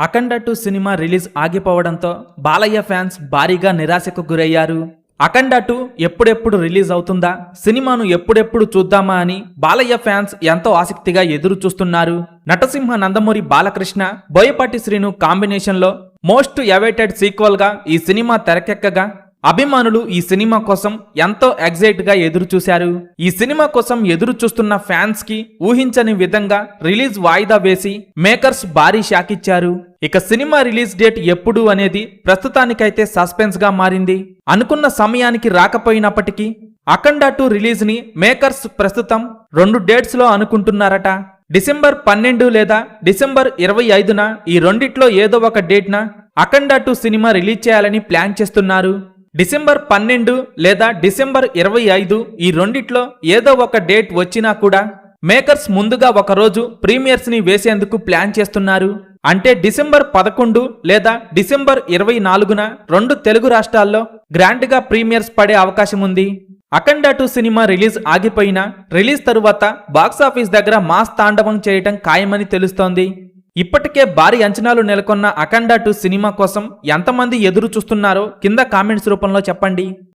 అఖండ 2 cinema release ఆగిపోవడంతో Balayya fans భారీగా నిరాశకు గురయ్యారు. అఖండ 2 ఎప్పుడెప్పుడు రిలీజ్ అవుతుందా, సినిమాను ఎప్పుడెప్పుడు చూద్దామా అని బాలయ్య ఫ్యాన్స్ ఎంతో ఆసక్తిగా ఎదురు చూస్తున్నారు. నటసింహ నందమూరి బాలకృష్ణ, బోయపాటి శ్రీను కాంబినేషన్లో మోస్ట్ అవైటెడ్ సీక్వెల్ గా ఈ సినిమా తెరకెక్కగా అభిమానులు ఈ సినిమా కోసం ఎంతో ఎగ్జైట్ గా ఎదురు చూశారు. ఈ సినిమా కోసం ఎదురు చూస్తున్న ఫ్యాన్స్ కి ఊహించని విధంగా రిలీజ్ వాయిదా వేసి మేకర్స్ భారీ షాక్ ఇచ్చారు. ఇక సినిమా రిలీజ్ డేట్ ఎప్పుడు అనేది ప్రస్తుతానికైతే సస్పెన్స్ గా మారింది. అనుకున్న సమయానికి రాకపోయినప్పటికీ అఖండ 2 రిలీజ్ ని మేకర్స్ ప్రస్తుతం 2 డేట్స్ లో అనుకుంటున్నారట. డిసెంబర్ 12 లేదా డిసెంబర్ 25న ఈ రెండిట్లో ఏదో ఒక డేట్న అఖండ 2 సినిమా రిలీజ్ చేయాలని ప్లాన్ చేస్తున్నారు. డిసెంబర్ 12 లేదా డిసెంబర్ 25 ఈ రెండిట్లో ఏదో ఒక డేట్ వచ్చినా కూడా మేకర్స్ ముందుగా ఒక రోజు ప్రీమియర్స్ ని వేసేందుకు ప్లాన్ చేస్తున్నారు. అంటే డిసెంబర్ 11 లేదా డిసెంబర్ 24న 2 తెలుగు రాష్ట్రాల్లో గ్రాండ్ గా ప్రీమియర్స్ పడే అవకాశం ఉంది. అఖండ 2 సినిమా రిలీజ్ ఆగిపోయినా రిలీజ్ తరువాత బాక్సాఫీస్ దగ్గర మాస్ తాండవం చేయటం ఖాయమని తెలుస్తోంది. ఇప్పటికే భారీ అంచనాలు నెలకొన్న అఖండ 2 సినిమా కోసం ఎంతమంది ఎదురు చూస్తున్నారో కింద కామెంట్స్ రూపంలో చెప్పండి.